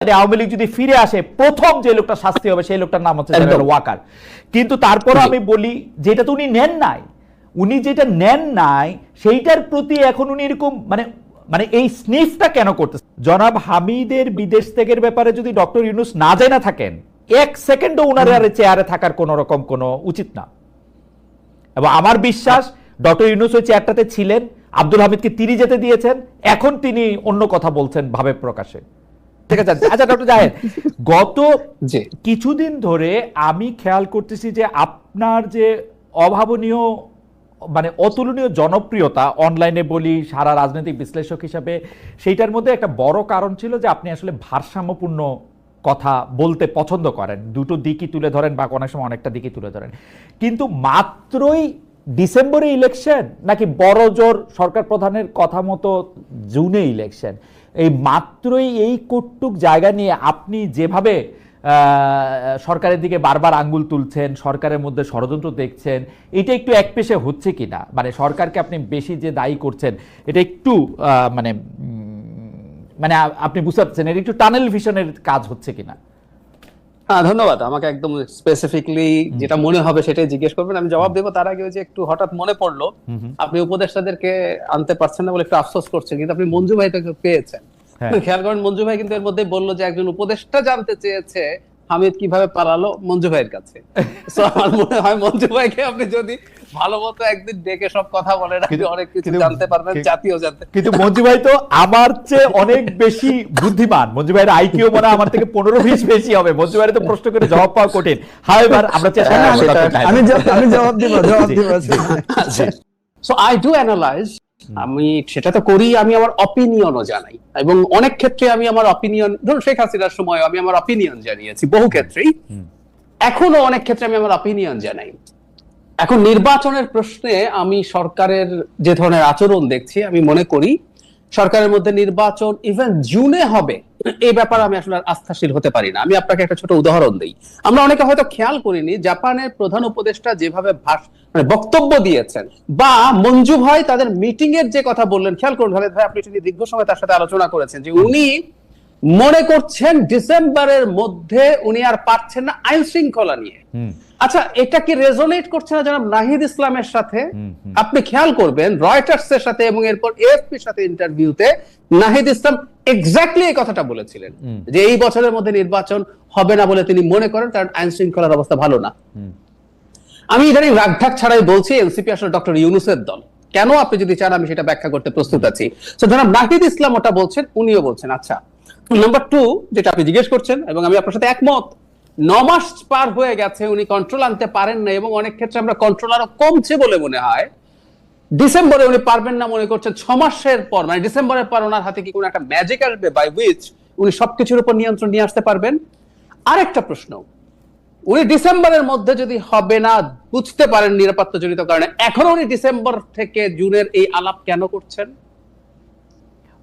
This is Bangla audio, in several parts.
আওয়ামী লীগ যদি ফিরে আসে প্রথম যে লোকটা শাস্তি হবে সেই লোকটার নাম হচ্ছে জেনারেল ওয়াকার। কিন্তু তারপরও আমি বলি যেটা তো উনি নেন নাই, উনি যেটা নেন নাই সেইটার প্রতি এখন উনি এরকম মানে এই স্নিফটা কেন করতেছে? জনাব হামিদের বিদেশ ত্যাগের ব্যাপারে যদি ডক্টর ইউনূস না জানা থাকেন, এক সেকেন্ডও উনার চেয়ারে থাকার কোন রকম কোনো উচিত না। এবং আমার বিশ্বাস ডক্টর ইউনূস ওই চেয়ারটাতে ছিলেন, আব্দুল হামিদকে তিনি যেতে দিয়েছেন, এখন তিনি অন্য কথা বলছেন ভাবে প্রকাশে। ঠিক আছে। আচ্ছা ডক্টর জাহেদ, গত কিছুদিন ধরে আমি খেয়াল করতেছি যে আপনার যে অভাবনীয় মানে অতুলনীয় জনপ্রিয়তা অনলাইনে বলি, সারা রাজনৈতিক বিশ্লেষক হিসাবে, সেইটার মধ্যে একটা বড় কারণ ছিল যে আপনি আসলে ভারসাম্যপূর্ণ কথা বলতে পছন্দ করেন, দুটো দিকই তুলে ধরেন বা অনেক সময় অনেকটা দিকই তুলে ধরেন। কিন্তু মাত্রই ডিসেম্বরে ইলেকশন নাকি বড় জোর সরকার প্রধানের কথা মতো জুনে ইলেকশন, এই মাত্রই এই কটুক জায়গা নিয়ে আপনি যেভাবে সরকারের দিকে বারবার আঙ্গুল তুলছেন, সরকারের মধ্যে ষড়যন্ত্র দেখছেন, এটা একটু একপেশে হচ্ছে কিনা? মানে সরকারকে আপনি বেশি যে দায়ী করছেন এটা একটু মানে মানে আপনি বুঝতে পারছেন এটা একটু টানেল ভিশনের কাজ হচ্ছে কিনা? হ্যাঁ, ধন্যবাদ। আমাকে একদম স্পেসিফিকলি যেটা মনে হবে সেটাই জিজ্ঞেস করবেন, আমি জবাব দেবো। তার আগে যে একটু হঠাৎ মনে পড়লো, আপনি উপদেষ্টাদেরকে আনতে পারছেন না বলে একটু আফসোস করছেন, কিন্তু আপনি মঞ্জু ভাইকে পেয়েছেন। খেয়াল করেন, মঞ্জু ভাই কিন্তু এর মধ্যে বললো যে একজন উপদেষ্টা জানতে চেয়েছে হামিদ কিভাবে পালালো মঞ্জু ভাইয়ের কাছে। আমার মনে হয় মঞ্জু ভাইকে আপনি যদি ভালো মতো একদিন ডেকে সব কথা বলেন, আপনি অনেক কিছু জানতে পারবেন, জাতীয় জানতে। কিন্তু মঞ্জু ভাই তো আমার চেয়ে অনেক বেশি বুদ্ধিমান। মঞ্জু ভাইয়ের আইকিউ মনে হয় আমার থেকে 15-20 বেশি হবে। মঞ্জু ভাইয়ের তো প্রশ্ন করে জবাব পাওয়া কঠিন। হাউএভার আমরা চেষ্টা আমি জবাব দিব। সো আই ডু অ্যানালাইজ, আমি সেটা তো করি, আমি আমার অপিনিয়নও জানাই, এবং অনেক ক্ষেত্রে আমি আমার অপিনিয়ন, ধরুন শেখ হাসিনার সময় আমি আমার অপিনিয়ন জানিয়েছি বহু ক্ষেত্রেই, এখনো অনেক ক্ষেত্রে আমি আমার অপিনিয়ন জানাই। এখন নির্বাচনের প্রশ্নে আমি সরকারের যে ধরনের আচরণ দেখছি, আমি মনে করি সরকারের মধ্যে নির্বাচন ইভেন জুনে হবে এই ব্যাপারে আমি আসলে আস্থাশীল হতে পারি না। আমি আপনাকে একটা ছোট উদাহরণ দিই। আমরা অনেকে হয়তো খেয়াল করিনি, জাপানের প্রধান উপদেষ্টা যেভাবে বক্তব্য দিয়েছেন, বা মঞ্জু ভাই তাদের মিটিং এর যে কথা বললেন, খেয়াল করুন খালেদ ভাই, আপনি দীর্ঘ সময় তার সাথে আলোচনা করেছেন যে উনি মনে করছেন ডিসেম্বরের মধ্যে উনি আর পারছেন না আইন শৃঙ্খলা নিয়ে। আচ্ছা, এটা কি রেজোনেট করছে না জনাব নাহিদ ইসলামের সাথে? আপনি খেয়াল করবেন রয়টার্স এর সাথে এবং এরপর এএফপি এর সাথে ইন্টারভিউতে নাহিদ ইসলাম এক্স্যাক্টলি এই কথাটা বলেছিলেন যে এই বছরের মধ্যে নির্বাচন হবে না বলে তিনি মনে করেন, কারণ আইন শৃঙ্খলার অবস্থা ভালো না। আমি ইদানিং রাগঢাক ছাড়াই বলছি এনসিপি আসলে ডক্টর ইউনূসের দল। কেন? আপনি যদি চান আমি সেটা ব্যাখ্যা করতে প্রস্তুত আছি। তো জনাব নাহিদ ইসলাম ওটা বলছেন, উনিও বলছেন। আচ্ছা, নাম্বার 2 যেটা আপনি জিজ্ঞেস করছেন, এবং আমি আপনার সাথে একমত, 9 মাস পার হয়ে গেছে, উনি কন্ট্রোল আনতে পারেন না, এবং অনেক ক্ষেত্রে আমরা কন্ট্রোল আরো কমছে বলে মনে হয়। ডিসেম্বরে উনি পারবেন না মনে করছেন, 6 মাসের পর মানে ডিসেম্বরের পর ওনার হাতে কি কোনো একটা ম্যাজিক আসবে বাই হুইচ উনি সবকিছুর উপর নিয়ন্ত্রণ নিয়ে আসতে পারবেন? আরেকটা প্রশ্ন, উনি ডিসেম্বরের মধ্যে যদি হবে না বুঝতে পারেন নিরাপত্তা জনিত কারণে, এখন উনি ডিসেম্বর থেকে জুনের এই আলাপ কেন করছেন?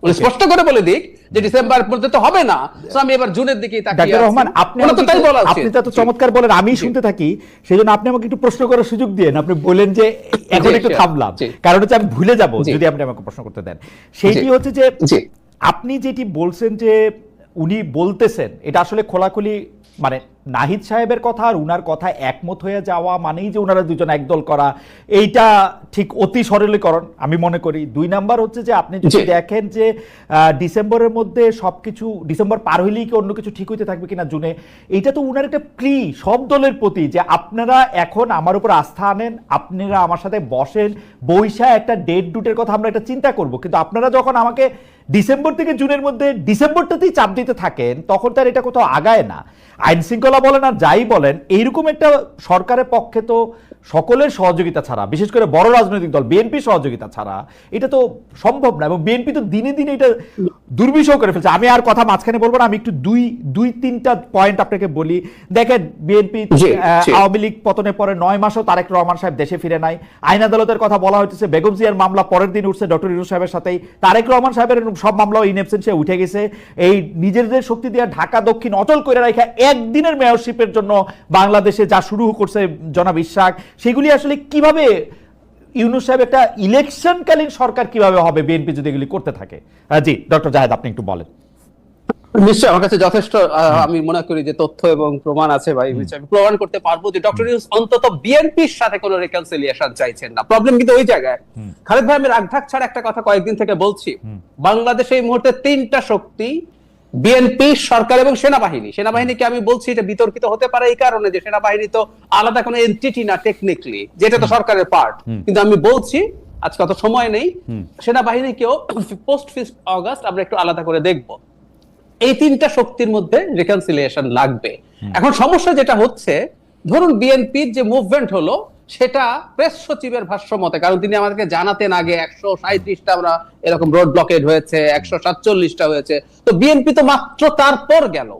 উনি স্পষ্ট করে বলে দিক যে ডিসেম্বর পর্যন্ত হবে না, তো আমি এবার জুনের দিকেই তাকিয়ে আছি। ডাক্তার রহমান, আপনি তো চমৎকার বলেন, আমি শুনতে থাকি, সেজন্য আপনি আমাকে একটু প্রশ্ন করার সুযোগ দিয়েন। আপনি বলেন যে এখন একটু থামলাম, কারণ হচ্ছে আমি ভুলে যাব যদি আপনি আমাকে প্রশ্ন করতে দেন। সেইটি হচ্ছে যে আপনি যেটি বলছেন যে উনি বলতেছেন, এটা আসলে খোলাখুলি মানে নাহিদ সাহেবের কথা আর উনার কথা একমত হয়ে যাওয়া মানেই যে উনারা দুজন একদল করা, এইটা ঠিক অতি সরলীকরণ আমি মনে করি। 2 নাম্বার হচ্ছে যে আপনি যদি দেখেন যে ডিসেম্বরের মধ্যে সবকিছু, ডিসেম্বর পার হইলেই কি অন্য কিছু ঠিক হইতে থাকবে কিনা জুনে, এইটা তো উনার একটা প্রি সব দলের প্রতি যে আপনারা এখন আমার উপর আস্থা আনেন, আপনারা আমার সাথে বসেন, বৈশা একটা ডেট ডুটের কথা আমরা একটা চিন্তা করব। কিন্তু আপনারা যখন আমাকে ডিসেম্বর থেকে জুনের মধ্যে ডিসেম্বরটাতেই চাপ দিতে থাকেন, তখন তার এটা কোথাও আগায় না। আইন শৃঙ্খলা বলেন আর যাই বলেন, এইরকম একটা সরকারের পক্ষে তো সকলের সহযোগিতা ছাড়া, বিশেষ করে বড় রাজনৈতিক দল বিএনপি সহযোগিতা ছাড়া এটা তো সম্ভব না। এবং বিএনপি তো দিনে দিনে এটা দুর্বিষহ করে ফেলছে। আমি আর কথা মাঝখানে বলবো না, আমি একটু দুই তিনটা পয়েন্ট আপনাকে বলি। দেখেন, বিএনপি আওয়ামী লীগ পতনের পরে 9 মাসও তারেক রহমান সাহেব দেশে ফিরে নাই। আইন আদালতের কথা বলা হচ্ছে, বেগম জিয়ার মামলা পরের দিন উঠছে ডক্টর ইউনূস সাহেবের সাথেই, তারেক রহমান সাহেবের সব মামলাও ইন অ্যাবসেন্সে উঠে গেছে। এই নিজেদের শক্তি দিয়ে ঢাকা দক্ষিণ অচল করে রাখা একদিনের মেয়রশিপের জন্য বাংলাদেশে যা শুরু করছে জনাব ইশরাক, সেগুলি আসলে কিভাবে ইউনূস সাহেব একটা ইলেকশনকালীন সরকার কিভাবে হবে বিএনপি যদি এগুলি করতে থাকে? জি ডক্টর জাহেদ, আপনি একটু বলেন। নিশ্চয়ই আমার কাছে যথেষ্ট আমি মনে করি যে তথ্য এবং প্রমাণ আছে ভাই, আমি প্রমাণ করতে পারবো যে ডক্টর ইউনূস অন্তত বিএনপির সাথে কোনো রিকনসিলিয়েশন চাইছেন না। প্রবলেম কিন্তু ওই জায়গায়। খালেদ ভাই, আমি রাগঢাক ছাড়া একটা কথা কয়েকদিন থেকে বলছি, বাংলাদেশে এই মুহূর্তে তিনটা শক্তি, বিএনপি, সরকার এবং সেনাবাহিনী। সেনাবাহিনীকে আমি বলছি এটা বিতর্কিত হতে পারে এই কারণে যে সেনাবাহিনী তো আলাদা কোনো এন্টিটি না টেকনিক্যালি, যেটা তো সরকারের পার্ট, কিন্তু আমি বলছি আজকে অত সময় নেই, সেনাবাহিনীকেও পোস্ট 5 অগাস্ট আমরা একটু আলাদা করে দেখব। এই তিনটা শক্তির মধ্যে রিকনসিলিয়েশন লাগবে। এখন সমস্যা যেটা হচ্ছে, ধরুন বিএনপির যে মুভমেন্ট হলো সেটা প্রেস সচিবের ভাষ্য মতে, কারণ তিনি আমাদেরকে জানাতেন আগে 137টা আমরা এরকম রোড ব্লকেড হয়েছে, 147টা হয়েছে, তো বিএনপি তো মাত্র তারপর গেল।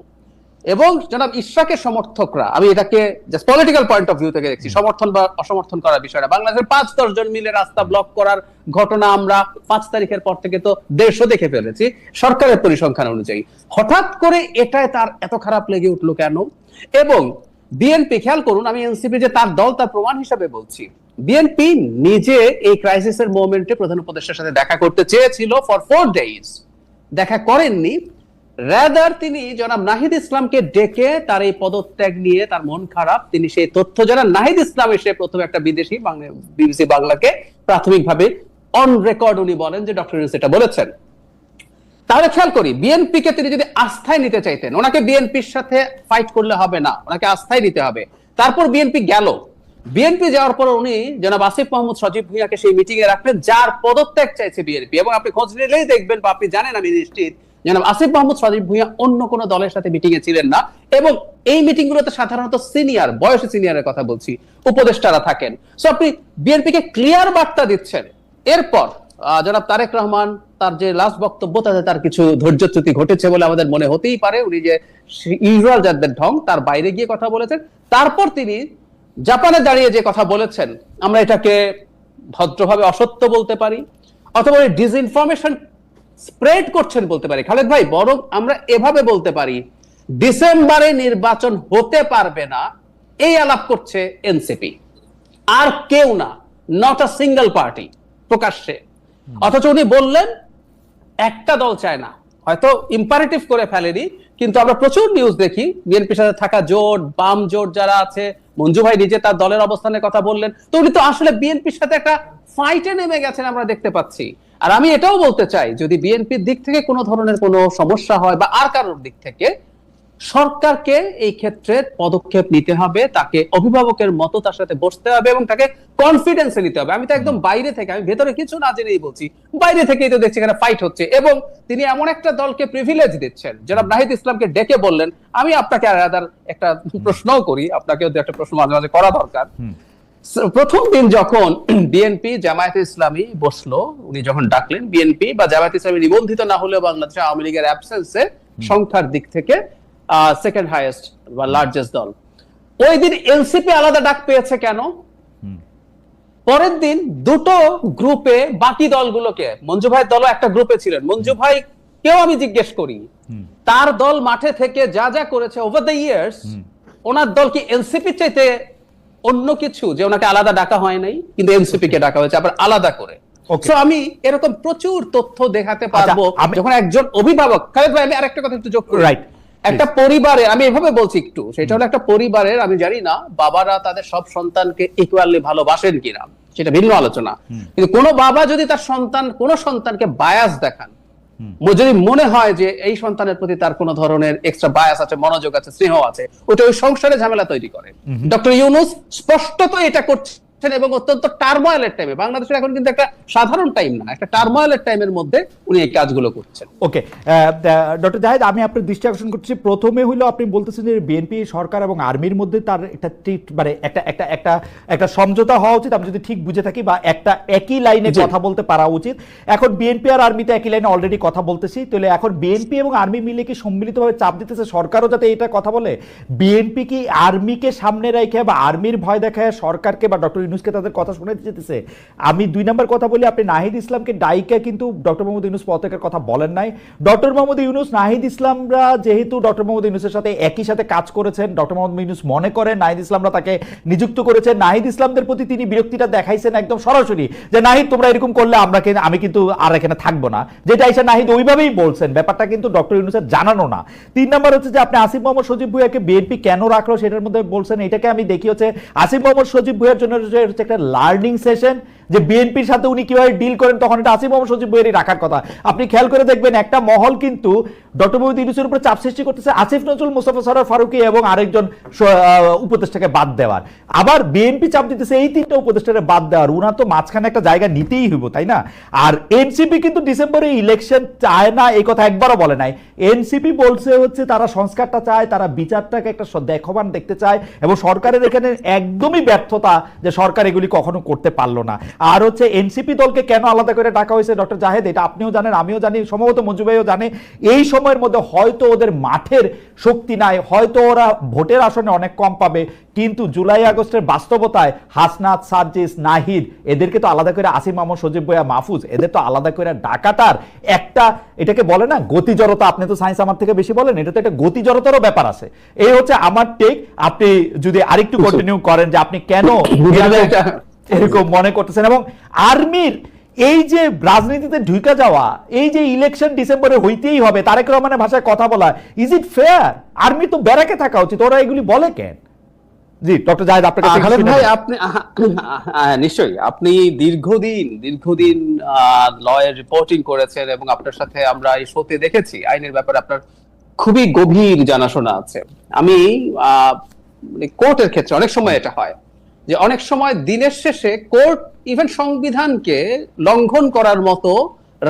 এবং জনাব ইশরাকের সমর্থকরা, আমি এটাকে just political point of view থেকে দেখছি, সমর্থন বা অসমর্থন করার বিষয়টা, বাংলাদেশের 5-10 জন মিলে রাস্তা ব্লক করার ঘটনা আমরা 5 তারিখের পর থেকে তো 150 দেখে ফেলেছি সরকারের পরিসংখ্যান অনুযায়ী। হঠাৎ করে এটায় তার এত খারাপ লেগে উঠলো কেন? এবং বিএনপি, খেয়াল করুন, আমি এনসিপি যে তার দল তার প্রমাণ হিসাবে বলছি, বিএনপি নিজে এই ক্রাইসিসের মোমেন্টে প্রধান উপদেষ্টার সাথে দেখা করতে চেয়েছিল ফর 4 ডেজ, দেখা করেননি। রাদার তিনি জনাব নাহিদ ইসলামকে ডেকে তার এই পদত্যাগ নিয়ে তার মন খারাপ, তিনি সেই তথ্য জানান। নাহিদ ইসলাম এসে প্রথমে একটা বিদেশি বিবিসি বাংলাকে প্রাথমিকভাবে অন রেকর্ড উনি বলেন যে ডক্টর ইউনূস এটা বলেছেন। তাহলে খেয়াল করি, বিএনপি কে তিনি যদি আস্থায় নিতে চাইতেন, ওনাকে বিএনপির সাথে ফাইট করলে হবে না, ওনাকে আস্থায় নিতে হবে। তারপর বিএনপি গেল, বিএনপি যাওয়ার পর উনি জনাব আসিফ মাহমুদ সজীব ভুঁইয়াকে সেই মিটিং এ রাখলেন যার পদত্যাগ চাইছে বিএনপি। এবং আপনি খোঁজ নিলেই দেখবেন, বা আপনি জানেন আমি নিশ্চিত, জনাব আসিফ মাহমুদ সজীব ভুঁইয়া অন্য কোনো দলের সাথে মিটিং এ ছিলেন না। এবং এই মিটিং গুলোতে সাধারণত সিনিয়র, বয়সে সিনিয়রের কথা বলছি, উপদেষ্টারা থাকেন। সো আপনি বিএনপি কে ক্লিয়ার বার্তা দিচ্ছেন। এরপর জনাব তারেক রহমান তার যে লাস্ট বক্তব্য, তাতে তার কিছু ধৈর্যচ্যুতি ঘটেছে বলে আমাদের মনে হতেই পারে। উনি যে ইউজুয়াল যাদের ঢং তার বাইরে গিয়ে কথা বলেছেন। তারপর তিনি জাপানে দাঁড়িয়ে যে কথা বলেছেন, আমরা এটাকে ভদ্রভাবে অসত্য বলতে পারি, অথবা ডিসইনফরমেশন স্প্রেড করছেন বলতে পারি। খালেদ ভাই, বরং আমরা এভাবে বলতে পারি, ডিসেম্বরে নির্বাচন হতে পারবে না এই আলাপ করছে এনসিপি, আর কেউ না, নট আ সিঙ্গেল পার্টি প্রকাশ্যে। অথচ উনি বললেন একটা দল চায় না, হয়তো ইম্পারেটিভ করে ফেলেনি, কিন্তু আমরা প্রচুর নিউজ দেখি বিএনপির সাথে থাকা জোট, বাম জোট যারা আছে, মঞ্জু ভাই নিজে তার দলের অবস্থানের কথা বললেন, তো উনি তো আসলে বিএনপির সাথে একটা ফাইটে নেমে গেছেন, আমরা দেখতে পাচ্ছি। আর আমি এটাও বলতে চাই, যদি বিএনপির দিক থেকে কোনো ধরনের কোনো সমস্যা হয় বা আর কারোর দিক থেকে, সরকারকে এই ক্ষেত্রে পদক্ষেপ নিতে হবে, তাকে অভিভাবকের মতো তার সাথে বসতে হবে এবং তাকে কনফিডেন্সে নিতে হবে। আমি তো একদম বাইরে থেকে, আমি ভেতরে কিছু না জেনেই বলছি, বাইরে থেকেই তো দেখছি এখানে ফাইট হচ্ছে। এবং তিনি এমন একটা দলকে প্রিভিলেজ দিচ্ছেন, জনাব নাহিদ ইসলামকে ডেকে বললেন, আমি আপনাকে আলাদা একটা প্রশ্নও করি, আপনাকেও একটা প্রশ্ন মাঝে মাঝে করা দরকার। প্রথম দিন যখন বিএনপি জামায়াতে ইসলামী বসলো, উনি যখন ডাকলেন, বিএনপি বা জামায়াতে ইসলামী নিবন্ধিত না হলেও বাংলাদেশে আওয়ামী লীগের অ্যাবসেন্সে সংখ্যার দিক থেকে সেকেন্ড হাইয়েস্ট বা লার্জেস্ট দল, ওই দিন এনসিপি আলাদা ডাক পেয়েছে কেন? পরের দিন দুটো গ্রুপে বাকি দলগুলোকে, মঞ্জু ভাইয়ের দলও একটা গ্রুপে ছিলেন, মঞ্জু ভাই কেউ আমি জিজ্ঞেস করি, তার দল মাঠে থেকে যা যা করেছে ওভার দ্য ইয়ার্স, ওনার দল কি এনসিপি চাইতে অন্য কিছু যে ওনাকে আলাদা ডাকা হয় নাই, কিন্তু এনসিপি কে ডাকা হয়েছে আবার আলাদা করে। সো আমি এরকম প্রচুর তথ্য দেখাতে পারবো যখন একজন অভিভাবক। খালেদ ভাই, আমি আরেকটা কথা একটু যোগ করি। একটা পরিবারে, আমি এভাবে বলছি একটু, সেটা হলো একটা পরিবারের, আমি জানি না বাবারা তাদের সব সন্তানকে ইকুয়ালি ভালোবাসেন কিনা, সেটা ভিন্ন আলোচনা, কিন্তু কোন বাবা যদি তার কোন সন্তানকে বায়াস দেখান, যদি মনে হয় যে এই সন্তানের প্রতি তার কোন ধরনের এক্সট্রা বায়াস আছে, মনোযোগ আছে, স্নেহ আছে, ওটা ওই সংসারে ঝামেলা তৈরি করে। ডক্টর ইউনূস স্পষ্টত এটা করছেন এবং অত্যন্ত টার্ময়েলের টাইমে, বাংলাদেশের এখন কিন্তু একটা সাধারণ টাইম না, একটা টার্ময়েলের টাইমের মধ্যে উনি এই কাজগুলো করছেন। ওকে ডক্টর জাহেদ, আমি আপনার দৃষ্টি আকর্ষণ করছি, প্রথমে হইলো আপনি বলতেছেন যে বিএনপি সরকার এবং আর্মির মধ্যে তার একটা মানে একটা সমঝোতা হওয়া উচিত, আমি যদি ঠিক বুঝে থাকি, বা একটা একই লাইনে কথা বলতে পারা উচিত। এখন বিএনপি আর আর্মিতে একই লাইনে অলরেডি কথা বলতেছি, তাহলে এখন বিএনপি এবং আর্মি মিলে কি সম্মিলিতভাবে চাপ দিতেছে সরকারও যাতে এটা কথা বলে? বিএনপি কি আর্মিকে সামনে রেখে বা আর্মির ভয় দেখায় সরকারকে বা ডক্টর ইউনূসকে তাদের কথা শোনাতে যেতেছে। আমি 2 নম্বর কথা বলি, আপনি নাহিদ ইসলামকে ডাইকা কিন্তু ডক্টর মোহাম্মদ ইউনূস পদত্যাগের কথা বলেন নাই। ডক্টর মোহাম্মদ ইউনূস, নাহিদ ইসলামরা যেহেতু ডক্টর মোহাম্মদ ইউনূসের সাথে একই সাথে কাজ করেছেন, ডক্টর মোহাম্মদ ইউনূস মনে করেন নাহিদ ইসলামরা তাকে নিযুক্ত করেছেন, নাহিদ ইসলামদের প্রতি তিনি বিরক্তিটা দেখাইছেন একদম সরাসরি যে নাহিদ তোমরা এরকম করলে আমি কিন্তু আর এখানে থাকবো না, যেটা এসে নাহিদ ওইভাবেই বলছেন। ব্যাপারটা কিন্তু ডক্টর ইউনূসের জানানো না। 3 নম্বর হচ্ছে যে আপনি আসিফ মোহাম্মদ সজীব ভুঁইয়াকে বিএনপি কেন রাখলো সেটার মধ্যে বলছেন, এটাকে আমি দেখি হচ্ছে আসিফ মোহাম্মদ সজীব ভুঁইয়ার জন্য হচ্ছে একটা লার্নিং সেশন, যে বিএনপির সাথে উনি কিভাবে ডিল করেন, তখন এটা আসিফ মোহাম্মদ সজীব ভুঁইয়ারই রাখার কথা। আপনি খেয়াল করে দেখবেন একটা মহল কিন্তু ডক্টর মোহাম্মদ ইউনূসের উপর চাপ সৃষ্টি করতেছে আসিফ নজরুল, মোস্তফা সরোয়ার ফারুকী এবং আরেকজন উপদেষ্টাকে বাদ দেওয়ার, আবার বিএনপি চাপ দিতেছে এই 3টা উপদেষ্টাকে বাদ দেওয়ার। উনার তো মাঝখানে একটা জায়গা নিতেই হইব, তাই না? আর এনসিপি কিন্তু ডিসেম্বরে ইলেকশন চায় না, এই কথা একবারও বলে নাই। এনসিপি বলছে হচ্ছে তারা সংস্কারটা চায়, তারা বিচারটাকে একটা দেখবান দেখতে চায়, এবং সরকারের এখানে একদমই ব্যর্থতা যে সরকার এগুলি কখনো করতে পারলো না। আর হচ্ছে এনসিপি দলকে কেন আলাদা করে ডাকা হয়েছে ডক্টর জাহেদ, এটা আপনিও জানেন, আমিও জানি, সম্ভবত মঞ্জু ভাইও জানে। এই সময়ের মধ্যে হয়তো ওদের মাঠের শক্তি নাই, হয়তো ওরা ভোটের আসনে অনেক কম পাবে, কিন্তু জুলাই আগস্টের বাস্তবতায় হাসনাত, সার্জিস, নাহিদ এদেরকে তো আলাদা করে, আসিফ মোহাম্মদ সজীব ভুঁইয়া, মাহফুজ, এদের তো আলাদা করে ডাকাটার একটা, এটাকে বলে না গতিজড়তা, আপনি তো সায়েন্স আমার থেকে বেশি বলেন, এটা তো একটা গতিজড়তারও ব্যাপার আছে। এই হচ্ছে আমার টেক। আপনি যদি আরেকটু কন্টিনিউ করেন যে আপনি কেন এরকম মনে করতেছেন, এবং আর্মির এই যে রাজনীতিতে ঢুকে যাওয়া, এই যে ইলেকশন ডিসেম্বরে হইতেই হবে, তারেক রহমানের ভাষায় কথা বলা, ইজ ইট ফেয়ার? আর্মি তো ব্যারাকে থাকা উচিত, ওরা এগুলি বলে কেন? জি ডক্টর জাহেদ, আপনার কাছে খালেদ ভাই, আপনি নিশ্চয়ই আপনি দীর্ঘদিন লয়ের রিপোর্টিং করেছেন, এবং আপনার সাথে আমরা এই শোতে দেখেছি আইনের ব্যাপারে আপনার খুবই গভীর জানাশোনা আছে। আমি কোর্টের ক্ষেত্রে অনেক সময় এটা হয় যে অনেক সময় দিনের শেষে কোর্ট ইভেন সংবিধানকে লঙ্ঘন করার মতো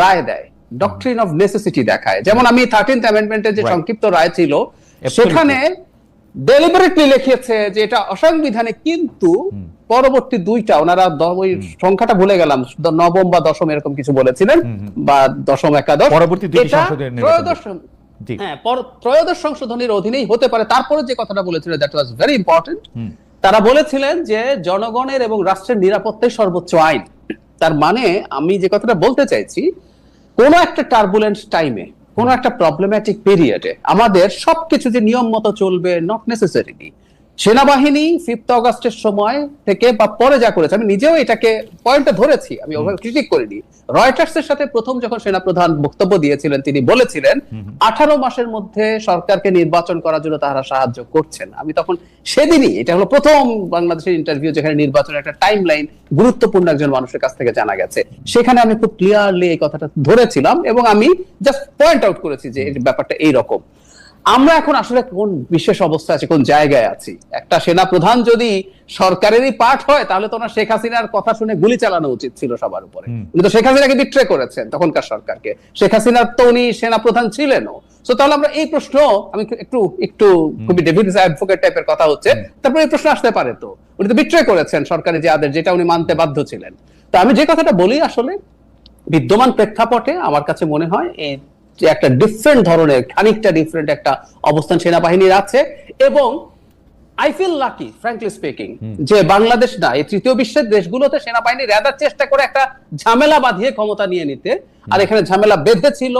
রায় দেয়, ডক্ট্রিন অফ নেসেসিটি দেখায়। যেমন আমি 13th অ্যামেন্ডমেন্টের যে সংক্ষিপ্ত রায় ছিল সেখানে ডেলিবারেটলি লিখেছে যে এটা অসাংবিধানিক, কিন্তু পরবর্তী 2টা ওনারা ওই সংখ্যাটা ভুলে গেলাম, 9ম বা 10ম এরকম কিছু বলেছিলেন, বা 10ম একাদশ, পরবর্তী ত্রয়োদশ সংশোধনীর অধীনেই হতে পারে। তারপরে যে কথাটা বলেছিল দ্যাট ওয়াজ ভেরি ইম্পর্টেন্ট, তারা বলেছিলেন যে জনগণের এবং রাষ্ট্রের নিরাপত্তাই সর্বোচ্চ আইন। তার মানে আমি যে কথাটা বলতে চাইছি, কোন একটা টার্বুলেন্ট টাইমে, কোন একটা প্রবলেম্যাটিক পিরিয়ডে আমাদের সবকিছু যে নিয়ম মতো চলবে, নট নেসেসারিলি। সেনাবাহিনী 5th অগাস্টের সময় থেকে বা পরে যা করেছে, আমি নিজেও এটাকে পয়েন্টটা ধরেছি, আমি ওভাবে ক্রিটিক করিনি। রয়টার্সের সাথে প্রথম যখন সেনাপ্রধান বক্তব্য দিয়েছিলেন, তিনি বলেছিলেন 18 মাসের মধ্যে সরকারকে নির্বাচন করার জন্য তারা সাহায্য করছেন। আমি তখন সেদিনই, এটা হলো প্রথম বাংলাদেশের ইন্টারভিউ যেখানে নির্বাচনের একটা টাইম লাইন গুরুত্বপূর্ণ একজন মানুষের কাছ থেকে জানা গেছে, সেখানে আমি খুব ক্লিয়ারলি এই কথাটা ধরেছিলাম, এবং আমি জাস্ট পয়েন্ট আউট করেছি যে এই ব্যাপারটা এইরকম। আমরা এখন আসলে কোন বিশেষ অবস্থা আছে, কোন জায়গায় আছি? একটা সেনা প্রধান যদি সরকারেরই পার্ট হয়, তাহলে তো ওনার শেখ হাসিনার কথা শুনে গুলি চালানো উচিত ছিল সবার উপরে। উনি তো শেখ হাসিনাকে বিট্রে করেছেন, তখনকার সরকারকে। শেখ হাসিনার তো উনি সেনা প্রধান ছিলেনও। তো তাহলে আমরা এই প্রশ্ন, আমি একটু খুবই ডেভিড অ্যাডভোকেট টাইপের কথা হচ্ছে, তারপরে এই প্রশ্ন আসতে পারে, তো উনি তো বিট্রে করেছেন সরকারের যে আদেশ, যেটা উনি মানতে বাধ্য ছিলেন। তো আমি যে কথাটা বলি, আসলে বিদ্যমান প্রেক্ষাপটে আমার কাছে মনে হয় এই যে একটা ডিফারেন্ট ধরনের, খানিকটা ডিফারেন্ট একটা অবস্থান সেনাবাহিনীর আছে। এবং I feel lucky, frankly speaking, যে বাংলাদেশ না, এই তৃতীয় বিশ্বের দেশগুলোতে সেনাবাহিনী রেদার চেষ্টা করে একটা ঝামেলা বাঁধিয়ে ক্ষমতা নিয়ে নিতে, আর এখানে ঝামেলা বেঁধেছিল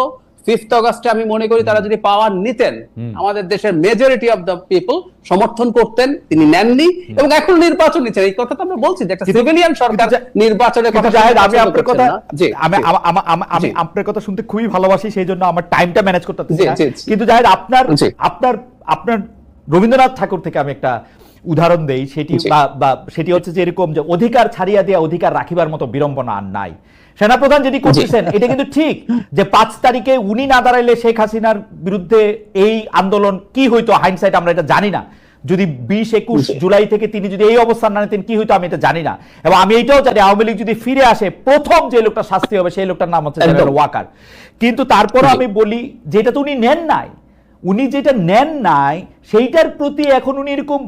5th অগাস্টে। আমি মনে করি তারা যদি পাওয়ার নিতেন, আমাদের দেশের মেজরিটি অফ দ্য পিপল সমর্থন করতেন, তিনি নেননি, এবং এখন নির্বাচন নিচ্ছেন। এই কথা তো আমরা বলছি যে একটা সিভিলিয়ান সরকার নির্বাচনের কথা। আমি আপনার কথা শুনতে খুবই ভালোবাসি, সেই জন্য আমার টাইমটা ম্যানেজ করতে হচ্ছে। কিন্তু জাহেদ, আপনার রবীন্দ্রনাথ ঠাকুর থেকে আমি একটা উদাহরণ দেই, সেটি হচ্ছে যে এরকম যে অধিকার ছাড়িয়া দিয়া অধিকার রাখিবার মতো বিড়ম্বনা আর নাই। সেনাপ্রধান যেটি করতেছেন এটা কিন্তু ঠিক, যে 5 তারিখে উনি না দাঁড়াইলে শেখ হাসিনার বিরুদ্ধে এই আন্দোলন কি হইতো, হাইন্ডসাইট আমরা এটা জানি না। যদি 20-21 জুলাই থেকে তিনি যদি এই অবস্থান না নিতেন কি হইতো আমি এটা জানি না। এবং আমি এইটাও জানি আওয়ামী লীগ যদি ফিরে আসে, প্রথম যে লোকটা শাস্তি হবে সেই লোকটার নাম হচ্ছে জেনারেল ওয়াকার। কিন্তু তারপরও আমি বলি যেটা তো উনি নেন নাই, উনি যেটা নেন নাই সেইটার প্রতি এখন উনি এরকম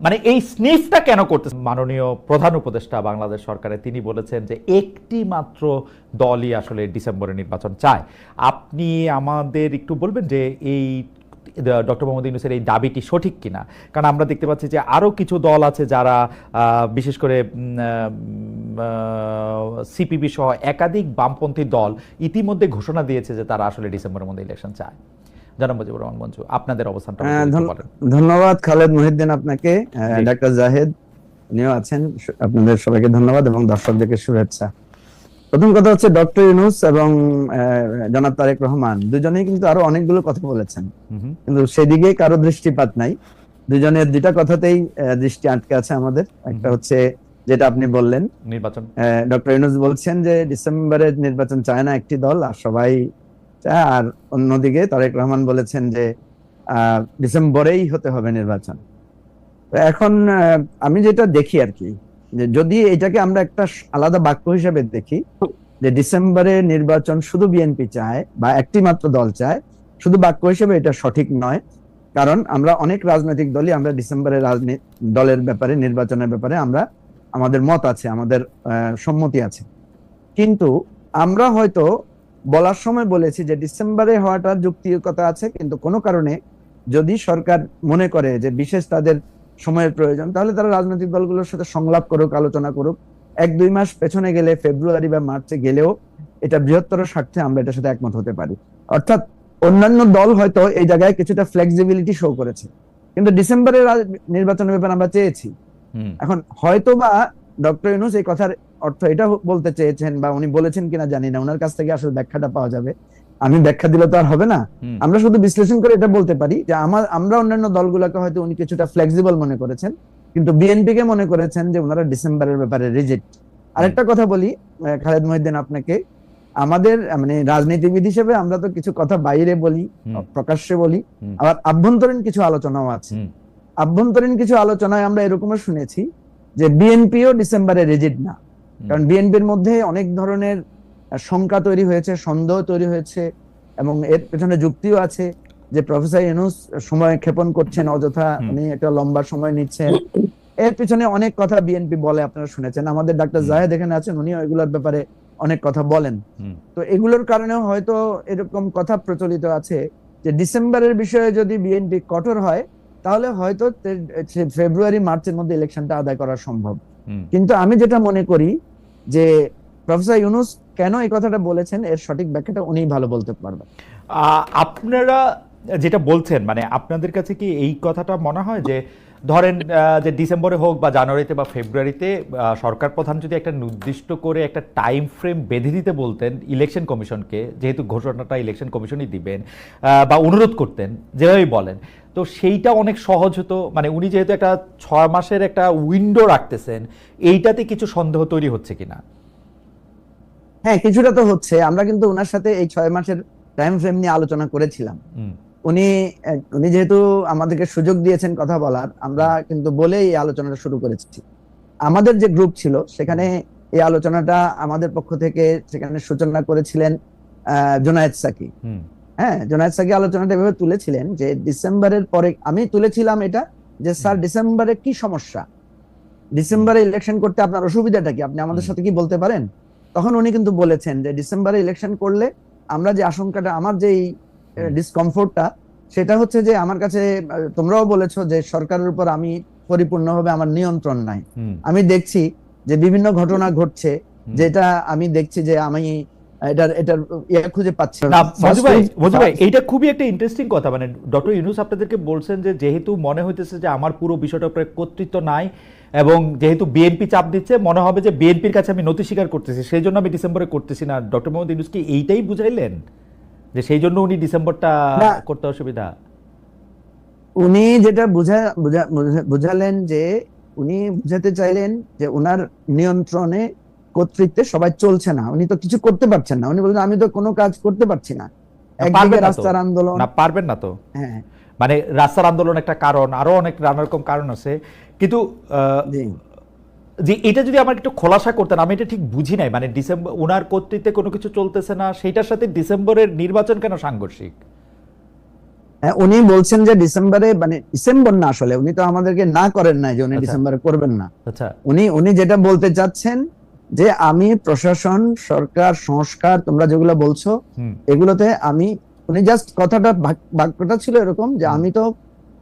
মানে এই স্নিফটা কেন করতেছেন? মাননীয় প্রধান উপদেষ্টা বাংলাদেশ সরকারে তিনি বলেছেন যে একটি মাত্র দলই আসলে ডিসেম্বরে নির্বাচন চায়। আপনি আমাদের একটু বলবেন যে ডক্টর মোহাম্মদ ইউনূসের এই দাবিটি সঠিক কিনা। কারণ আমরা দেখতে পাচ্ছি যে আরো কিছু দল আছে যারা বিশেষ করে সিপিবি সহ একাধিক বামপন্থী দল ইতিমধ্যে ঘোষণা দিয়েছে যে তারা আসলে ডিসেম্বরের মধ্যে ইলেকশন চায়। জনাব মুজিবুর রহমান মঞ্জু, আপনাদের অবস্থানটা বলেন। ধন্যবাদ খালেদ মহিউদ্দিন আপনাকে, ডাক্তার জাহেদ উনিও আছেন, আপনাদের সবাইকে ধন্যবাদ এবং দর্শকদেরকে শুভেচ্ছা। প্রথম কথা হচ্ছে ডক্টর ইউনূস এবং জনাব তারেক রহমান দুজনেই কিন্তু আরো অনেকগুলো কথা বলেছেন, কিন্তু সেদিকে কারো দৃষ্টিপাত নাই। দুজনের দুইটা কথাতেই দৃষ্টি আটকে আছে আমাদের। একটা হচ্ছে যেটা আপনি বললেন নির্বাচন, ডক্টর ইউনূস বলছেন যে ডিসেম্বরে নির্বাচন চায় না একটি দল আর সবাই চায়, আর অন্যদিকে তারেক রহমান বলেছেন যে ডিসেম্বরেই হতে হবে নির্বাচন। এখন আমি যেটা দেখি আর কি, যে যদি এটাকে আমরা একটা আলাদা বাক্য হিসেবে দেখি যে ডিসেম্বরে নির্বাচন শুধু বিএনপি চায় বা একটি মাত্র দল চায়, শুধু বাক্য হিসেবে এটা সঠিক নয়। কারণ আমরা অনেক রাজনৈতিক দলই আমরা ডিসেম্বরের দলের ব্যাপারে, নির্বাচনের ব্যাপারে আমরা আমাদের মত আছে, আমাদের সম্মতি আছে। কিন্তু আমরা হয়তো বলার সময় বলেছি যে ডিসেম্বরে হওয়াটার যৌক্তিকতা আছে, কিন্তু কোনো কারণে যদি সরকার মনে করে যে বিশেষ তাদের সময়ের প্রয়োজন, তাহলে তারা রাজনৈতিক দলগুলোর সাথে সংলাপ করুক, আলোচনা করুক। 1-2 মাস পেছনে গেলে, ফেব্রুয়ারি বা মার্চে গেলেও এটা বৃহত্তর স্বার্থে আমরা এটার সাথে একমত হতে পারি। অর্থাৎ অন্যান্য দল হয়তো এই জায়গায় কিছুটা ফ্লেক্সিবিলিটি শো করেছে, কিন্তু ডিসেম্বরের নির্বাচনের ব্যাপারে আমরা চেয়েছি। এখন হয়তো বা ডক্টর ইউনূস এই কথার অর্থ এটা বলতে চেয়েছেন, বা উনি বলেছেন কিনা জানি না, ওনার কাছ থেকে আসলে ব্যাখ্যাটা পাওয়া যাবে। আমি ব্যাখ্যা দিলে তো আর হবে না, আমরা শুধু বিশ্লেষণ করে এটা বলতে পারি যে আমরা অন্যান্য দলগুলোকে হয়তো উনি কিছুটা ফ্লেক্সিবল মনে করেছেন, কিন্তু বিএনপি কে মনে করেছেন যে ওনারা ডিসেম্বরের ব্যাপারে রিজিড। আরেকটা কথা বলি খালেদ মহিউদ্দিন আপনাকে, আমাদের মানে রাজনীতিবিদ হিসেবে আমরা তো কিছু কথা বাইরে বলি, প্রকাশ্যে বলি, আবার আভ্যন্তরীণ কিছু আলোচনাও আছে। আভ্যন্তরীণ কিছু আলোচনায় আমরা এরকমও শুনেছি যে বিএনপিও ডিসেম্বরে রিজিড না, কারণ বিএনপির মধ্যে অনেক ধরনের শঙ্কা তৈরি হয়েছে, সন্দেহ তৈরি হয়েছে, এবং এর পেছনে যুক্তিও আছে যে প্রফেসর ইউনূস সময় ক্ষেপণ করছেন অযথা, উনি একটা লম্বা সময় নিচ্ছেন। এর পিছনে অনেক কথা বিএনপি বলে, আপনারা শুনেছেন। আমাদের ডাক্তার জাহেদ এখানে আছেন, উনিও এগুলোর ব্যাপারে অনেক কথা বলেন। তো এগুলোর কারণে হয়তো এরকম কথা প্রচলিত আছে যে ডিসেম্বরের বিষয়ে যদি বিএনপি কঠোর হয়, তাহলে হয়তো ফেব্রুয়ারি মার্চের মধ্যে ইলেকশনটা আদায় করা সম্ভব। কিন্তু আমি যেটা মনে করি যে প্রফেসর ইউনূস কেন এই কথাটা বলেছেন, এর সঠিক ব্যাখ্যাটা উনিই ভালো বলতে পারবেন। আপনারা যেটা বলছেন, মানে আপনাদের কাছে কি এই কথাটা মনে হয় যে ধরেন যে ডিসেম্বরে হোক বা জানুয়ারিতে বা ফেব্রুয়ারিতে সরকার প্রধান যদি একটা নির্দিষ্ট করে একটা টাইম ফ্রেম বেঁধে দিতে বলতেন ইলেকশন কমিশনকে, যেহেতু ঘোষণাটা ইলেকশন কমিশনই দিবেন, বা অনুরোধ করতেন, যেভাবেই বলেন, তো সেইটা অনেক সহজ হতো। মানে উনি যেহেতু একটা 6 মাসের একটা উইন্ডো রাখতেছেন, এইটাতে কিছু সন্দেহ তৈরি হচ্ছে কিনা? হ্যাঁ, কিছুটা তো হচ্ছে। আমরা কিন্তু ওনার সাথে এই 6 মাসের টাইম ফ্রেম নিয়ে আলোচনা করেছিলাম। উনি যেহেতু আমাদেরকে সুযোগ দিয়েছেন কথা বলার, আমরা কিন্তু বলেই এই আলোচনাটা শুরু করেছি। আমাদের যে গ্রুপ ছিল সেখানে এই আলোচনাটা আমাদের পক্ষ থেকে সেখানে সূচনা করেছিলেন জুনায়েদ সাকি। হ্যাঁ, জুনায়েদ সাকি আলোচনাটা এভাবে তুলেছিলেন যে ডিসেম্বরের পরে, আমি তুলেছিলাম এটা যে স্যার ডিসেম্বরে কি সমস্যা, ডিসেম্বরে ইলেকশন করতে আপনার অসুবিধাটা কি, আপনি আমাদের সাথে কি বলতে পারেন? তখন উনি কিন্তু বলেছেন যে ডিসেম্বরে ইলেকশন করলে আমরা যে আশঙ্কাটা, আমার যে ডিসকমফোর্টটা, সেটা হচ্ছে যে আমার কাছে, তোমরাও বলেছো যে সরকারের উপর আমি পরিপূর্ণভাবে আমার নিয়ন্ত্রণ নাই। আমি দেখছি যে বিভিন্ন ঘটনা ঘটছে, যেটা আমি দেখছি যে আমি এটার খুঁজে পাচ্ছি না। মজু ভাই, এইটা খুবই একটা ইন্টারেস্টিং কথা। মানে ডক্টর ইউনূস আপনাদেরকে বলছেন যে যেহেতু মনে হইতেছে যে আমার পুরো বিষয়টার উপরে কর্তৃত্ব নাই, এবং যেহেতু বিএনপি চাপ দিচ্ছে, মনে হবে যে বিএনপির কাছে আমি নথি স্বীকার করতেছি, সেই জন্য আমি ডিসেম্বরে করতেছি না। ডক্টর মোহাম্মদ ইউনূস কি এইটাই বুঝাইলেন যে সেই জন্য উনি ডিসেম্বরটা করতে অসুবিধা? উনি যেটা বুঝালেন যে উনি বুঝাতে চাইলেন যে ওনার নিয়ন্ত্রণে, কর্তৃত্বে সবাই চলছে না, উনি তো কিছু করতে পারছেন না। উনি বলছেন আমি তো কোনো কাজ করতে পারছি না। একদিকে রাস্তার আন্দোলন, না পারবেন না তো। হ্যাঁ, মানে রাস্তার আন্দোলন একটা কারণ, আরো অনেক নানা রকম কারণ আছে, কিন্তু যে এটা যদি আমার একটু খোলাসা করতেন, আমি এটা ঠিক বুঝি নাই। মানে ডিসেম্বর ওনার কর্তৃত্বে কোনো কিছু চলতেছে না, সেইটার সাথে ডিসেম্বরের নির্বাচন কেন সাংঘর্ষিক? উনি বলছেন যে ডিসেম্বরে, মানে ডিসেম্বর না, আসলে উনি তো আমাদেরকে না করেন নাই যে উনি ডিসেম্বরে করবেন না। আচ্ছা, উনি যেটা বলতে চাচ্ছেন যে আমি প্রশাসন, সরকার, সংস্কার, তোমরা যেগুলো বলছো এগুলোতে আমি উনি জাস্ট বাক্যটা ছিল এরকম যে আমি তো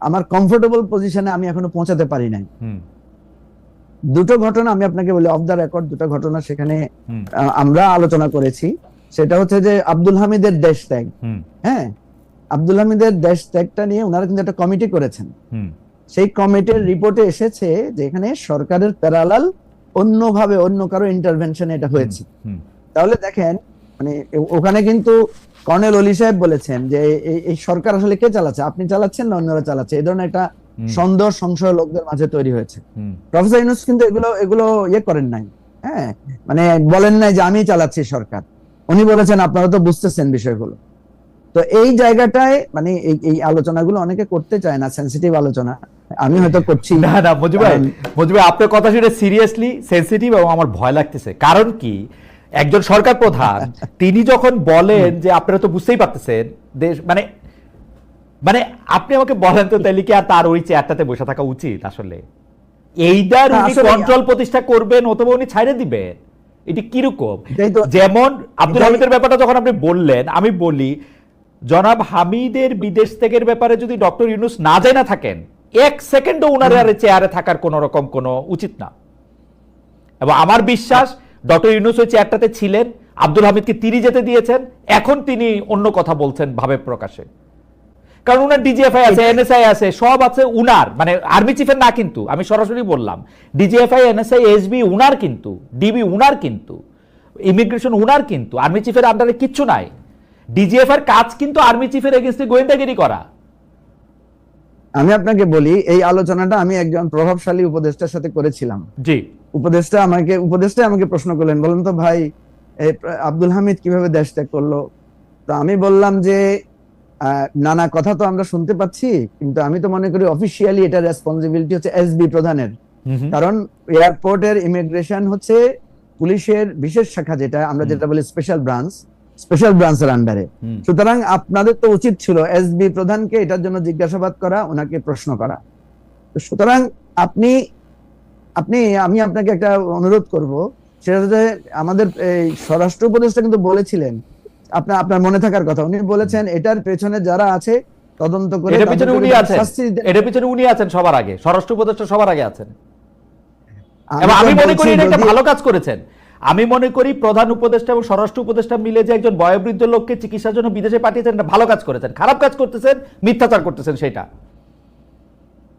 আমার কমফোর্টেবল পজিশনে আমি এখনো পৌঁছাতে পারি নাই। দুটো ঘটনা আমি আপনাকে বলি, অফ দ্য রেকর্ড দুটো ঘটনা সেখানে আমরা আলোচনা করেছি। সেটা হচ্ছে যে আব্দুল হামিদের দেশ ত্যাগ। হ্যাঁ, আব্দুল হামিদের দেশ ত্যাগটা নিয়ে ওনারা কিন্তু একটা কমিটি করেছেন। সেই কমিটির রিপোর্টে এসেছে যে এখানে সরকারের প্যারালাল অন্যভাবে অন্য কারো ইন্টারভেনশনে এটা হয়েছে। তাহলে দেখেন, মানে ওখানে কিন্তু কর্নেল অলি সাহেব বলেছেন যে এই সরকার আসলে কে চালাচ্ছে, আপনি চালাচ্ছেন না অন্যরা চালাচ্ছে, এই ধরনের একটা সন্দেহ সংশয় লোকদের মাঝে তৈরি হয়েছে। প্রফেসর ইউনূস কিন্তু এগুলো ইয়ে করেন নাই, হ্যাঁ, মানে বলেন নাই যে আমি চালাচ্ছি সরকার। উনি বলেছেন আপনারা তো বুঝতেছেন বিষয়গুলো। তো এই জায়গাটায় মানে এই আলোচনাগুলো অনেকে করতে চায় না, সেনসিটিভ আলোচনা, আমি হয়তো করছি না। মুজিব ভাই আপনার কথা শুনে সিরিয়াসলি সেনসিটিভ এবং আমার ভয় লাগতেছে। কারণ কি, একজন সরকার প্রধান তিনি যখন বলেন যে আপনারা তো বুঝতেই পারতেছেন দেশ, মানে মানে আপনি আমাকে বলেন তো তাহলে কি আর তার ওই চেয়ারটাতে বসে থাকা উচিত? আসলে এইটার উনি কন্ট্রোল প্রতিষ্ঠা করবেন অথবা উনি ছাইড়ে দিবেন, এটি কিরকম? যেমন আব্দুল হামিদের ব্যাপারটা যখন আপনি বললেন, আমি বলি জনাব হামিদের বিদেশ ত্যাগের ব্যাপারে যদি ডক্টর ইউনূস না জানা থাকেন, এক সেকেন্ডও উনার চেয়ারে থাকার কোন রকম কোনো উচিত না। এবং আমার বিশ্বাস ডক্টর ইউনূস ওই চেয়ারটাতে ছিলেন, আব্দুল হামিদকে তিনি যেতে দিয়েছেন, এখন তিনি অন্য কথা বলছেন ভাবে প্রকাশে। কারণ উনার ডিজিএফআই আছে, এনএসআই আছে, সব আছে উনার, মানে আর্মি চিফের না, কিন্তু আমি সরাসরি বললাম ডিজিএফআই, এনএসআই, এসবি উনার, কিন্তু ডিবি উনার, কিন্তু ইমিগ্রেশন উনার, কিন্তু আর্মি চিফের আন্ডারে কিচ্ছু নাই। ডিজিএফ এর কাজ কিন্তু আর্মি চিফের এগেইনস্টে গোয়েন্দাগিরি করা। আমি আপনাকে বলি, এই আলোচনাটা আমি একজন প্রভাবশালী উপদেষ্টার সাথে করেছিলাম। জি, উপদেষ্টা আমাকে প্রশ্ন করলেন, বলেন তো ভাই আব্দুল হামিদ কিভাবে দেশ ত্যাগ করলো? তো আমি বললাম যে নানা কথা তো আমরা শুনতে পাচ্ছি, কিন্তু আমি তো মনে করি অফিসিয়ালি এটা রেসপন্সিবিলিটি হচ্ছে এসবি প্রধানের। কারণ এয়ারপোর্টের ইমিগ্রেশন হচ্ছে পুলিশের বিশেষ শাখা, যেটা আমরা যেটা বলি স্পেশাল ব্রাঞ্চের আন্ডারে। সুতরাং আপনাদের তো উচিত ছিল এসবি প্রধানকে এটার জন্য জিজ্ঞাসাবাদ করা, ওনাকে প্রশ্ন করা। সুতরাং আমি আপনাকে একটা অনুরোধ করব, সেটা হচ্ছে আমাদের এই স্বরাষ্ট্র উপদেষ্টা কিন্তু বলেছিলেন, আপনার মনে থাকার কথা, উনি বলেছেন এটার পেছনে যারা আছে তদন্ত করে, এটার পেছনে উনি আছেন সবার আগে, স্বরাষ্ট্র উপদেষ্টা সবার আগে আছেন। এবং আমি মনে করি এটা একটা ভালো কাজ করেছেন। আমি মনে করি প্রধান উপদেষ্টা এবং স্বরাষ্ট্র উপদেষ্টা মিলে যে একজন বয়োবৃদ্ধ লোককে চিকিৎসার জন্য বিদেশে পাঠিয়েছেন, এটা ভালো কাজ করেছেন। খারাপ কাজ করতেছেন, মিথ্যাচার করতেছেন, সেটা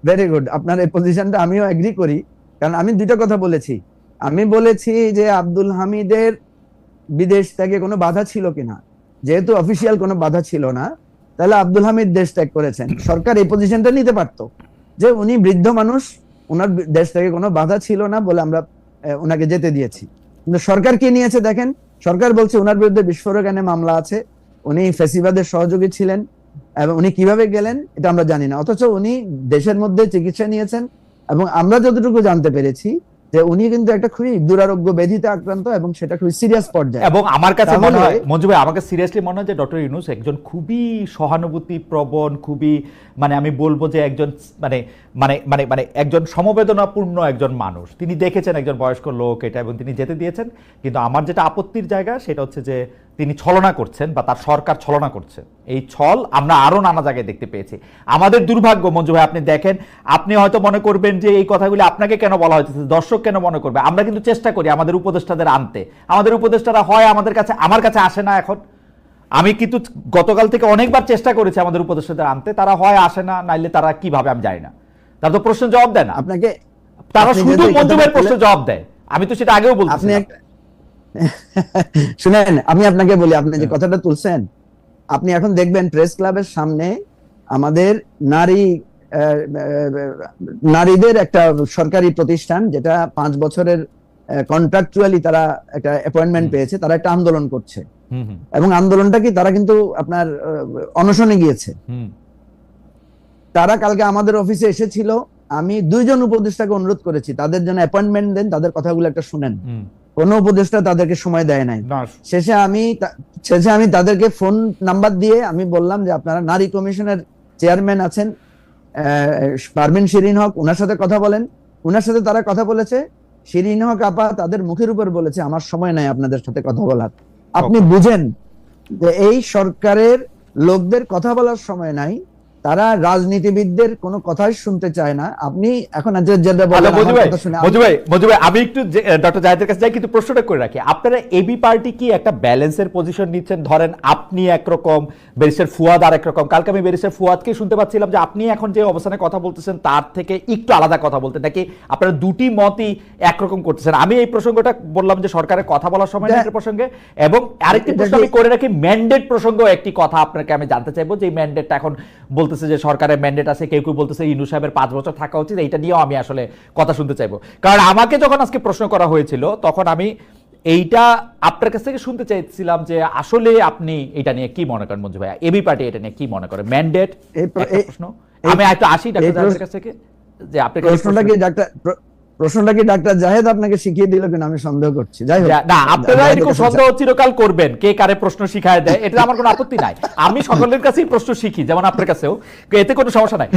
ভেরি গুড। আপনার এই পজিশনটা আমিও এগ্রি করি, কারণ আমি দুইটা কথা বলেছি। আমি বলেছি যে আব্দুল হামিদের বিদেশ ত্যাগে কোনো বাধা ছিল কিনা, যেহেতু অফিসিয়াল কোনো বাধা ছিল না, তাহলে আব্দুল হামিদ দেশ ত্যাগ করেছেন। সরকার এই পজিশনটা নিতে পারতো যে উনি বৃদ্ধ মানুষ, ওনার দেশ ত্যাগে কোনো বাধা ছিল না বলে আমরা ওনাকে যেতে দিয়েছি। কিন্তু সরকার কি নিয়েছে দেখেন, সরকার বলছে ওনার বিরুদ্ধে বিস্ফোরক এনে মামলা আছে, উনি ফ্যাসিবাদের সহযোগী ছিলেন, এবং উনি কিভাবে গেলেন এটা আমরা জানি না, অথচ উনি দেশের মধ্যে চিকিৎসা নিয়েছেন। এবং আমরা যতটুকু জানতে পেরেছি যে উনি কিন্তু একটা খুবই দুরারোগ্য ব্যাধিতে আক্রান্ত, এবং সেটা খুবই সিরিয়াস পর্যায়ে। এবং আমার কাছে মনে হয় মঞ্জু ভাই, আমাকে সিরিয়াসলি মনে হয় যে ডক্টর ইউনূস একজন খুবই সহানুভূতি প্রবণ, খুবই মানে আমি বলবো যে একজন মানে মানে মানে মানে একজন সমবেদনাপূর্ণ একজন মানুষ। তিনি দেখেছেন একজন বয়স্ক লোক এটা, এবং তিনি যেতে দিয়েছেন। কিন্তু আমার যেটা আপত্তির জায়গা সেটা হচ্ছে যে তিনি ছলনা করছেন, বা তার সরকার ছলনা করছে। এই ছল আমরা আরো নানা জায়গায় দেখতে পেয়েছি। আমাদের দুর্ভাগ্য মঞ্জু ভাই, আপনি দেখেন, আপনি হয়তো মনে করবেন যে এই কথাগুলি আপনাকে কেন বলা হয়েছে, দর্শক কেন মনে করবে। আমরা কিন্তু চেষ্টা করি আমাদের উপদেষ্টাদের আনতে, আমাদের উপদেষ্টারা হয় আমার কাছে আসে না। এখন আমি কিন্তু গতকাল থেকে অনেকবার চেষ্টা করেছি আমাদের উপদেষ্টাদের আনতে, তারা হয় আসে না, নাইলে তারা কিভাবে আমি জানি না, তারা তো প্রশ্নের জবাব দেয় না। আপনাকে তারা শুধু মঞ্জু ভাইয়ের প্রশ্নের জবাব দেয়। আমি তো সেটা আগেও বলছি। শুনেন, আমি আপনাকে বলি, আপনি যে কথাটা তুলছেন, আপনি এখন দেখবেন প্রেস ক্লাবের সামনে আমাদের নারীদের একটা সরকারি প্রতিষ্ঠান, যেটা 5 বছরের কন্ট্রাকচুয়ালি তারা একটা অ্যাপয়েন্টমেন্ট পেয়েছে, তারা একটা আন্দোলন করছে। এবং আন্দোলনটা কি, তারা কিন্তু আপনার অনশনে গিয়েছে। তারা কালকে আমাদের অফিসে এসেছিল। আমি 2 জন উপদেষ্টাকে অনুরোধ করেছি তাদের জন্য অ্যাপয়েন্টমেন্ট দেন, তাদের কথাগুলো একটা শুনেন। কোন উপদেষ্টা তাদেরকে সময় দেয় নাই। শেষে আমি তাদেরকে ফোন নাম্বার দিয়ে আমি বললাম যে আপনারা নারী কমিশনের চেয়ারম্যান আছেন পারভিন শিরিন হক, ওনার সাথে কথা বলেন। ওনার সাথে তারা কথা বলেছে। শিরিন হক আপা তাদের মুখের উপর বলেছে আমার সময় নাই আপনাদের সাথে কথা বলার। আপনি বুঝেন যে এই সরকারের লোকদের কথা বলার সময় নাই, তারা রাজনীতিবিদদের কোনো কথাই শুনতে চায় না। আপনি এখন যেটা বলেন মজু ভাই আমি একটু ডক্টর জাহিদের কাছে যাই, কিন্তু প্রশ্নটা করে রাখি, আপনারা এবি পার্টি কি একটা ব্যালেন্সের পজিশন নিচ্ছেন? ধরেন আপনি একরকম, ব্যারিস্টার ফুয়াদ আর একরকম। কালকে আমি ব্যারিস্টার ফুয়াদকে শুনতে পাচ্ছিলাম যে আপনি এখন যে অবস্থানে কথা বলতেছেন তার থেকে একটু আলাদা কথা বলতেন, নাকি আপনারা দুটি মতই একরকম করতেছেন? আমি এই প্রসঙ্গটা বললাম যে সরকারের কথা বলার সময় একটা প্রসঙ্গে, এবং আরেকটি প্রশ্ন আমি করে রাখি, ম্যান্ডেট প্রসঙ্গ একটি কথা আপনাকে আমি জানতে চাইবো, যে ম্যান্ডেটটা এখন বলতেছে যে সরকারের ম্যান্ডেট আছে, কেউ কেউ বলতেছে ইনু সাহেবের 5 বছর থাকা উচিত, এইটা নিয়েও আমি আসলে কথা শুনতে চাইবো। কারণ আমাকে যখন আজকে প্রশ্ন করা হয়েছিল তখন আমি এইটা আপনার কাছ থেকে শুনতে চাইছিলাম যে আসলে আপনি এটা নিয়ে কি মনে করেন মঞ্জু ভাই, এবি পার্টি এটা নিয়ে কি মনে করে, ম্যান্ডেট প্রশ্ন। আমি একটু আসি ডাক্তার কাছ থেকে, যে আপনার প্রশ্নটা কি ডাক্তার জাহেদ আপনাকে শিখিয়ে দিল কিনা আমি সন্দেহ করছি। যাই হোক, না, আপনারা এরকম সন্দেহ চিরকাল করবেন, কে কারে প্রশ্ন শিখায় দেয়, এটা আমার কোনো আপত্তি নাই। আমি সকলের কাছেই প্রশ্ন শিখি, যেমন আপনার কাছেও, এতে কোনো সমস্যা নাই।